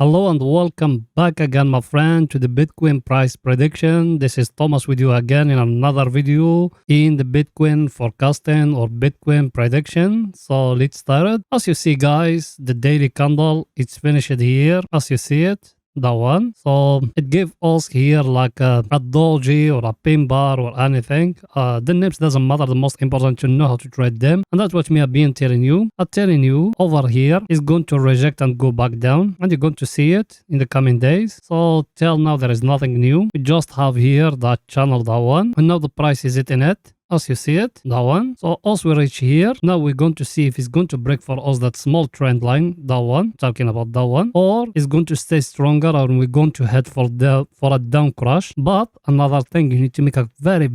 Hello and welcome back again, my friend, to the Bitcoin price prediction. This is Thomas with you again in another video in the Bitcoin forecasting or Bitcoin prediction. So let's start it. As you see, guys, the daily candle, it's finished here. As you see it, that one. So it gave us here like a doji or a pin bar or anything. The names doesn't matter. The most important to know how to trade them, and that's what me have been telling you. I'm telling you over here is going to reject and go back down, and you're going to see it in the coming days. So till now there is nothing new. We just have here that channel, that one, and now the price is hitting it. As you see it, that one. So as we reach here, now we're going to see if it's going to break for us that small trend line, that one, talking about that one, or it's going to stay stronger and we're going to head for a down crash. But another thing, you need to make a very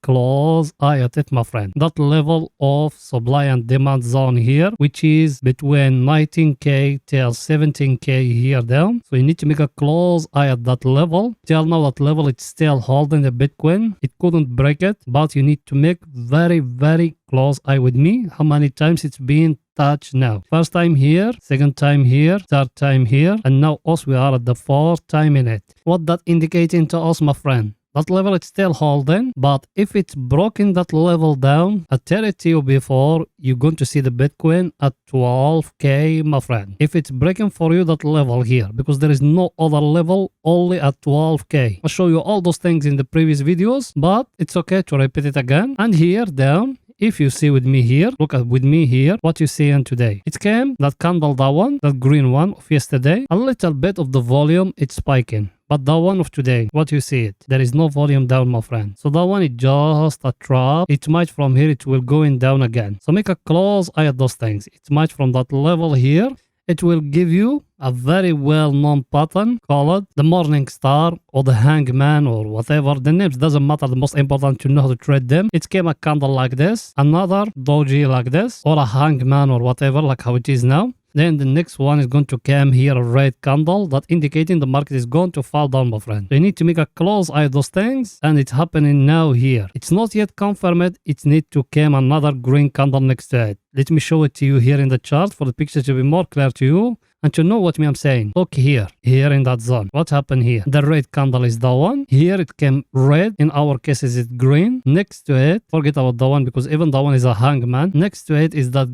close eye at it, my friend. That level of supply and demand zone here, which is between 19k till 17k here down. So you need to make a close eye at that level. Till now that level, it's still holding the Bitcoin. It couldn't break it, but you need to make very close eye with me how many times it's been touched now. First time here, second time here, third time here, and now us we are at the fourth time in it. What that indicating to us, my friend? That level it's still holding, but if it's broken that level down, I tell it to you before, you're going to see the Bitcoin at 12k, my friend. If it's breaking for you that level here, because there is no other level, only at 12k. I'll show you all those things in the previous videos, but it's okay to repeat it again. And here down, if you see with me here, look at with me here, what you see in today. It came, that candle, that one, that green one of yesterday, a little bit of the volume, it's spiking. But that one of today, what you see it, there is no volume down, my friend. So that one is just a trap. It might from here, it will going down again. So make a close eye at those things. It might from that level here, it will give you a very well-known pattern called the morning star or the hangman or whatever. The names doesn't matter. The most important to know how to trade them. It came a candle like this, another doji like this, or a hangman or whatever, like how it is now. Then the next one is going to come here, a red candle, that indicating the market is going to fall down, my friend. So you need to make a close eye at those things, and it's happening now here. It's not yet confirmed. It needs to come another green candle next to it. Let me show it to you here in the chart for the picture to be more clear to you and to know what I'm saying. Look here in that zone. What happened here? The red candle is the one. Here it came red. In our case, is it green? Next to it, forget about the one because even the one is a hangman. Next to it is that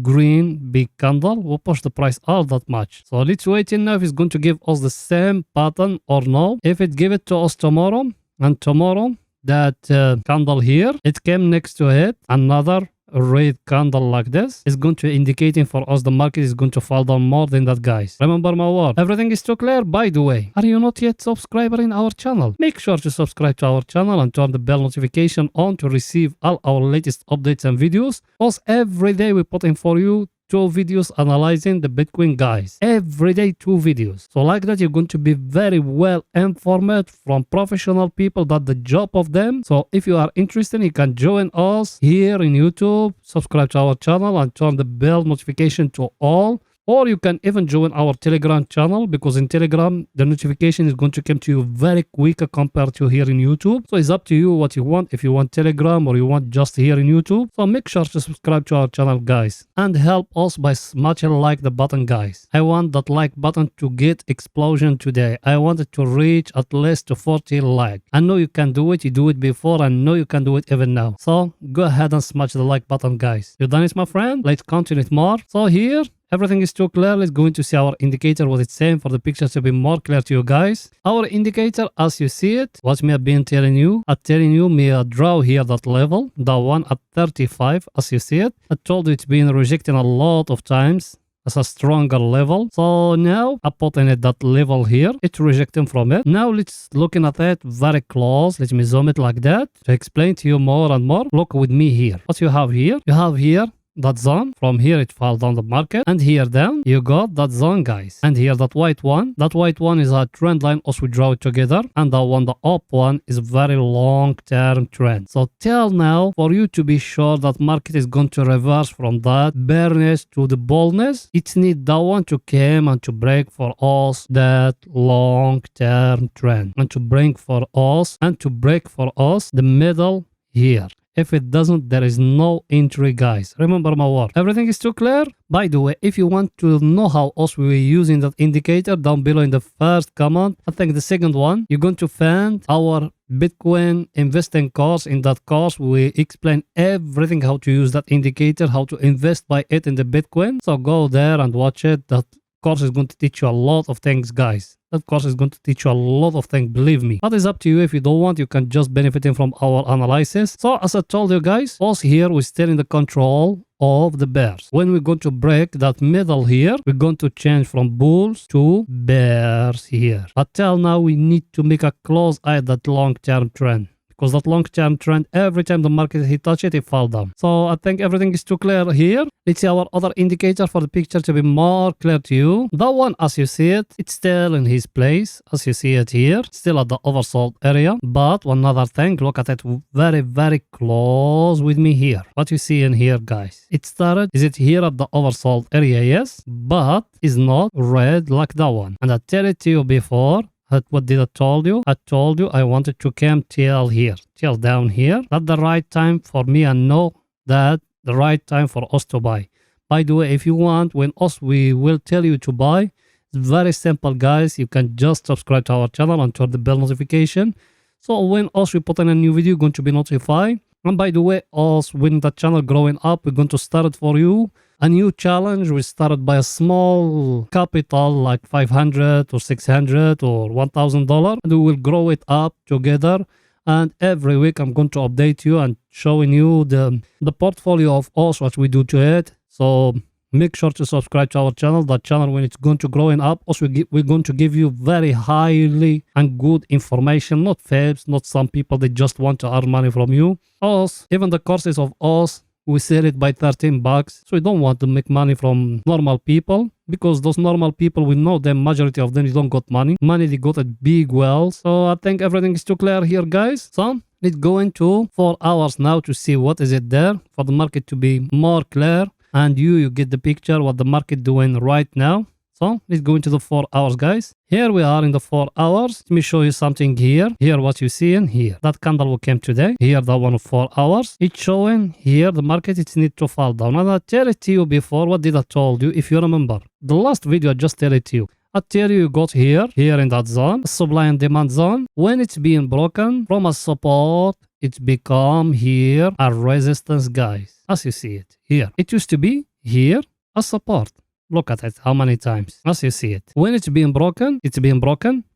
green big candle will push the price all that much. So let's wait in now if it's going to give us the same pattern or no. If it give it to us tomorrow, and tomorrow that candle here, it came next to it another red candle like this, is going to indicating for us the market is going to fall down more than that, guys. Remember my word, everything is too clear. By the way, are you not yet subscriber in our channel? Make sure to subscribe to our channel and turn the bell notification on to receive all our latest updates and videos. Because every day we put in for you 2 videos analyzing the Bitcoin, guys. Every day 2 videos. So like that, you're going to be very well informed from professional people. That's the job of them. So if you are interested, you can join us here in YouTube, subscribe to our channel and turn the bell notification to all. Or you can even join our Telegram channel, because in Telegram, the notification is going to come to you very quick compared to here in YouTube. So it's up to you what you want, if you want Telegram or you want just here in YouTube. So make sure to subscribe to our channel, guys. And help us by smashing like the button, guys. I want that like button to get explosion today. I want it to reach at least to 40 like. I know you can do it. You do it before. I know you can do it even now. So go ahead and smash the like button, guys. You done it, my friend? Let's continue it more. So here, everything is too clear. Let's go into see our indicator, what it's saying for the picture to be more clear to you guys. Our indicator, as you see it, what me have been telling you, me draw here that level, the one at 35, as you see it. I told you it's been rejecting a lot of times as a stronger level. So now I put in it that level here. It's rejecting from it. Now let's looking at it very close. Let me zoom it like that to explain to you more and more. Look with me here. What you have here? You have here that zone. From here it falls down the market, and here down you got that zone, guys. And here that white one is a trend line as we draw it together, and that one, the up one, is very long term trend. So till now, for you to be sure that market is going to reverse from that bearish to the bullness, it needs that one to come and to break for us that long term trend, and to break for us the middle here. If it doesn't, there is no entry, guys. Remember my word. Everything is too clear? By the way, if you want to know how else we were using that indicator, down below in the first comment, I think the second one, you're going to find our Bitcoin investing course. In that course, we explain everything how to use that indicator, how to invest by it in the Bitcoin. So go there and watch it. That course is going to teach you a lot of things, guys. That course is going to teach you a lot of things, believe me. But it's up to you. If you don't want, you can just benefit from our analysis. So as I told you guys, us here, we're still in the control of the bears. When we're going to break that middle here, we're going to change from bulls to bears here. But till now, we need to make a close eye at that long-term trend. Because that long-term trend, every time the market he touch it fall down. So I think everything is too clear here. Let's see our other indicator for the picture to be more clear to you. That one, as you see it, it's still in his place. As you see it here, still at the oversold area. But one other thing, look at it very, very close with me here. What you see in here, guys. It started, is it here at the oversold area? Yes. But it's not red like that one. And I tell it to you before. What did I told you? I told you I wanted to come till here, till down here. That's the right time for me. I know that the right time for us to buy. By the way, if you want, when us, we will tell you to buy. It's very simple, guys. You can just subscribe to our channel and turn the bell notification. So when us, we put in a new video, you're going to be notified. And by the way, us, when the channel growing up, we're going to start it for you. A new challenge. We started by a small capital like 500 or 600 or $1,000, and we will grow it up together. And every week I'm going to update you and showing you the portfolio of us, what we do to it. So make sure to subscribe to our channel. That channel, when it's going to growing up, also we're going to give you very highly and good information, not fakes, not some people that just want to earn money from you. Us, even the courses of us, we sell it by $13. So we don't want to make money from normal people, because those normal people, we know them, majority of them, they don't got money. They got a big wealth. So I think everything is too clear here, guys. So let's go into 4 hours now to see what is it there for the market to be more clear. And you get the picture what the market doing right now. So let's go into the 4 hours, guys. Here we are in the 4 hours. Let me show you something here. Here what you see in here. That candle will came today. Here that one of 4 hours. It's showing here the market it need to fall down. And I tell it to you before. What did I told you? If you remember the last video, I just tell it to you. I tell you got here in that zone, supply and demand zone. When it's being broken from a support, it's become here a resistance, guys. As you see it here. It used to be here a support. Look at it, how many times, as you see it. When it's being broken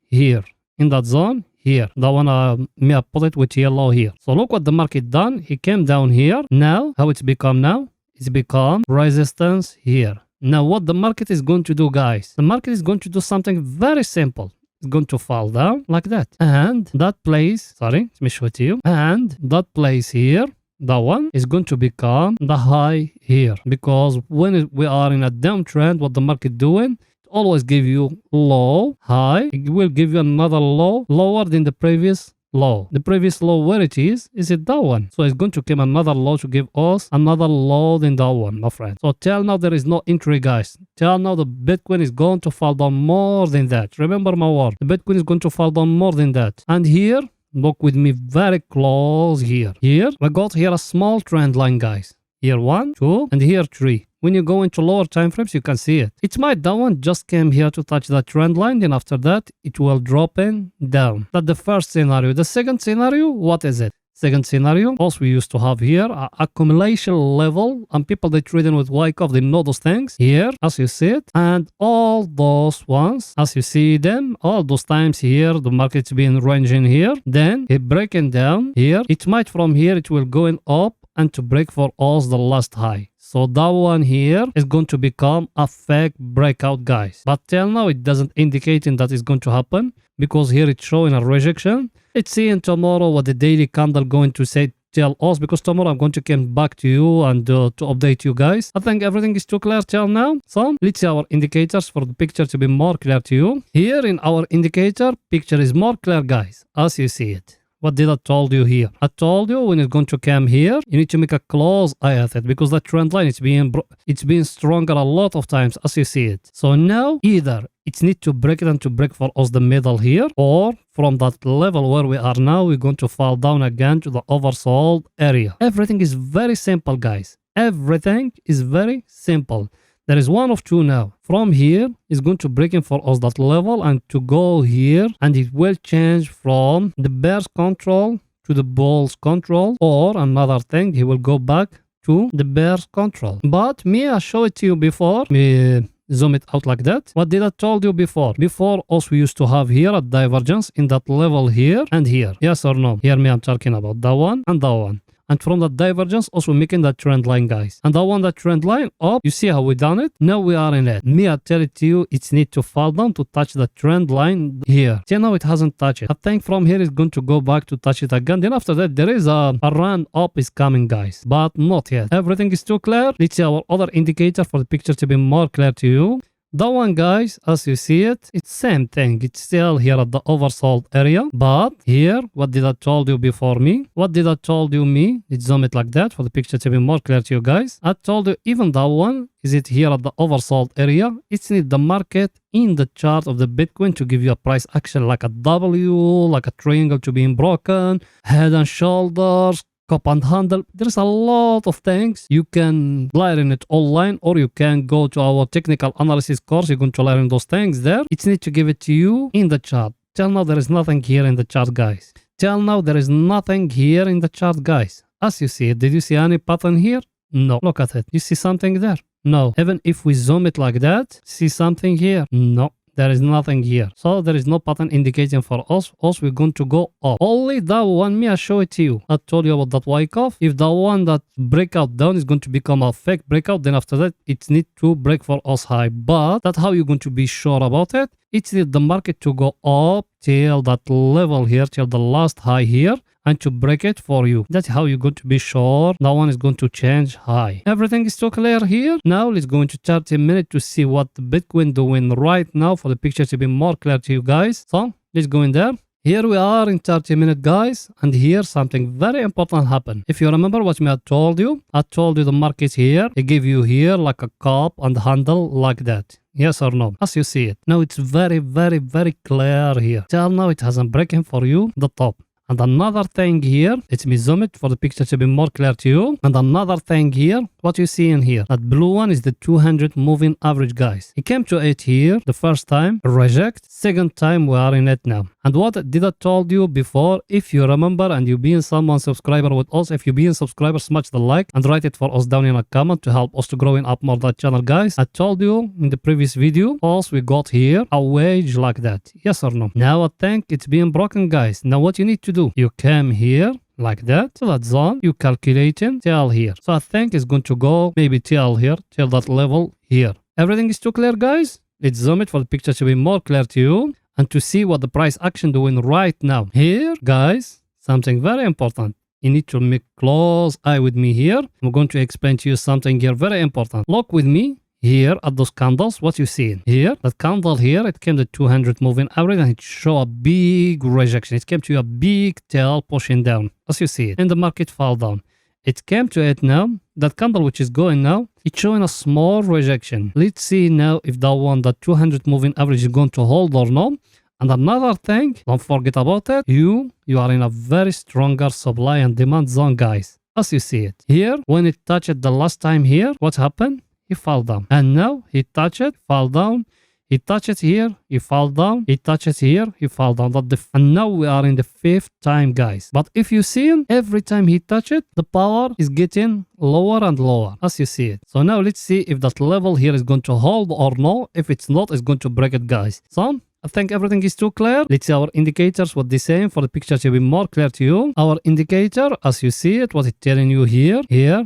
here, in that zone, here. That one, me I put it with yellow here. So look what the market done. He came down here. Now, how it's become now? It's become resistance here. Now, what the market is going to do, guys? The market is going to do something very simple. It's going to fall down like that. And that place, sorry, let me show it to you. And that place here, that one is going to become the high here, because when we are in a downtrend, what the market doing, it always give you low, high. It will give you another low, lower than the previous low. The previous low, where it is it that one? So it's going to come another low to give us another low than that one, my friend. So till now there is no entry, guys. Till now the Bitcoin is going to fall down more than that. Remember my word. The Bitcoin is going to fall down more than that. And here, look with me very close here. Here, we got here a small trend line, guys. Here 1, 2, and here 3. When you go into lower time frames, you can see it. It might that one just came here to touch that trend line. Then after that, it will drop in down. That's the first scenario. The second scenario, what is it? Second scenario, also we used to have here a accumulation level, and people that trading with Wyckoff, they know those things here, as you see it, and all those ones, as you see them, all those times here, the market's been ranging here, then it breaking down here, it might from here, it will going up and to break for us the last high. So that one here is going to become a fake breakout, guys. But till now, it doesn't indicate that it's going to happen, because here it's showing a rejection. Let's see in tomorrow what the daily candle going to say, tell us, because tomorrow I'm going to come back to you and to update you guys. I think everything is too clear till now. So let's see our indicators for the picture to be more clear to you. Here in our indicator, picture is more clear, guys, as you see it. What did I told you here? I told you when it's going to come here, you need to make a close eye at it because the trend line is being stronger a lot of times as you see it. So now either it needs to break it and to break for us the middle here, or from that level where we are now, we're going to fall down again to the oversold area. Everything is very simple, guys. Everything is very simple. There is one of two now. From here, it's going to break in for us that level and to go here, and it will change from the bear's control to the bull's control, or another thing, he will go back to the bear's control. But me, I showed it to you before. Me zoom it out like that. What did I told you before? Before us, we used to have here a divergence in that level here and here. Yes or no? Here me, I'm talking about that one and that one. And from that divergence, also making that trend line, guys. And I want that trend line up. You see how we done it? Now we are in it. Me, I tell it to you, it needs to fall down to touch the trend line here. Till now, it hasn't touched it. I think from here, it's going to go back to touch it again. Then after that, there is a run up is coming, guys. But not yet. Everything is too clear. Let's see our other indicator for the picture to be more clear to you. That one, guys, as you see it, it's same thing. It's still here at the oversold area. But here, what did I told you before me? What did I told you me? Let's zoom it like that for the picture to be more clear to you guys. I told you even that one, is it here at the oversold area? It's need the market in the chart of the Bitcoin to give you a price action like a W, like a triangle to being broken, head and shoulders, cup and handle. There's a lot of things. You can learn it online, or you can go to our technical analysis course. You're going to learn those things there. It's need to give it to you in the chart. Till now, there is nothing here in the chart, guys. Till now, there is nothing here in the chart, guys. As you see it, did you see any pattern here? No. Look at it. You see something there? No. Even if we zoom it like that, see something here? No. There is nothing here. So there is no pattern indicating for us. Also, we're going to go up. Only that one, me, I show it to you. I told you about that Wyckoff. If the one that breakout down is going to become a fake breakout, then after that, it needs to break for us high. But that's how you're going to be sure about it. It's need the market to go up till that level here, till the last high here, and to break it for you. That's how you're going to be sure that one is going to change high. Everything is too clear here. Now let's go into 30 minutes to see what the Bitcoin doing right now for the picture to be more clear to you guys. So let's go in there. Here we are in 30 minutes, guys, and here something very important happened. If you remember what I told you the market here, it gave you here like a cup and handle like that. Yes or no? As you see it. Now it's very, very, very clear here. Till now it hasn't broken for you the top. And another thing here, let me zoom it for the picture to be more clear to you. And another thing here, what you see in here, that blue one is the 200 moving average, guys. It came to it here the first time, reject. Second time we are in it now. And what did I told you before? If you remember and you being someone subscriber with us, if you being subscriber, smash the like and write it for us down in a comment to help us to growing up more that channel, guys. I told you in the previous video, also we got here a wage like that. Yes or no? Now I think it's being broken, guys. Now what you need to do, you come here like that to that zone, you calculating till here. So I think it's going to go maybe till here, till that level here. Everything is too clear, guys. Let's zoom it for the picture to be more clear to you and to see what the price action doing right now. Here, guys, something very important. You need to make close eye with me here. I'm going to explain to you something here very important. Look with me here at those candles. What you see here, that candle here, it came to 200 moving average and it show a big rejection. It came to a big tail pushing down, as you see it, and the market fall down. It came to it now, that candle which is going now, it's showing a small rejection. Let's see now if that one, that 200 moving average is going to hold or not. And another thing, don't forget about it, you are in a very stronger supply and demand zone, guys, as you see it. Here, when it touched the last time here, what happened? He fell down. And now he touched it, fall down. He touched it here, he fall down. He touched it here, he fall down. And now we are in the 5th time, guys. But if you see him, every time he touch it, the power is getting lower and lower, as you see it. So now let's see if that level here is going to hold or no. If it's not, it's going to break it, guys. So I think everything is too clear. Let's see our indicators, what they saying for the picture to be more clear to you. Our indicator, as you see it, what it's telling you here.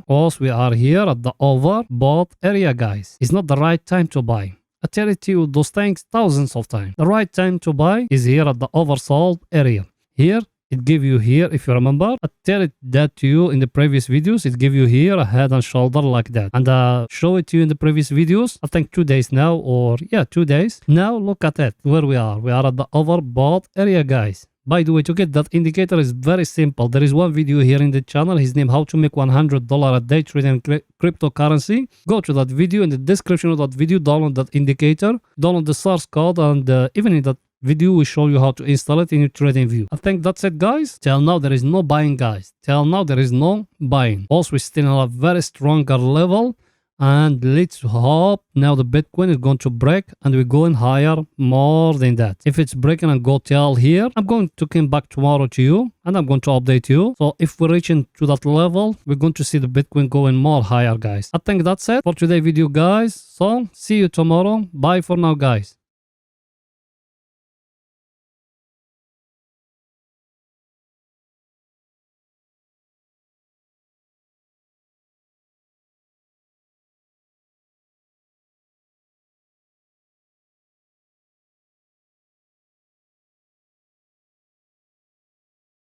Also we are here at the overbought area, guys. It's not the right time to buy. I tell it to you those things thousands of times. The right time to buy is here at the oversold area. Here, it give you here, if you remember, I tell it that to you in the previous videos. It give you here a head and shoulder like that. And I show it to you in the previous videos, I think 2 days now, or yeah, 2 days. Now look at it, where we are. We are at the overbought area, guys. By the way, to get that indicator is very simple. There is one video here in the channel. His name, how to make $100 a day trading cryptocurrency. Go to that video. In the description of that video, download that indicator, download the source code, and even in that video we show you how to install it in your trading view. I think that's it, guys. Till now there is no buying, guys. Till now there is no buying. Also, we're still at a very stronger level, and let's hope now the Bitcoin is going to break and we're going higher more than that. If it's breaking and go till here, I'm going to come back tomorrow to you and I'm going to update you. So if we're reaching to that level, we're going to see the Bitcoin going more higher, guys. I think that's it for today's video, guys. So see you tomorrow. Bye for now, guys.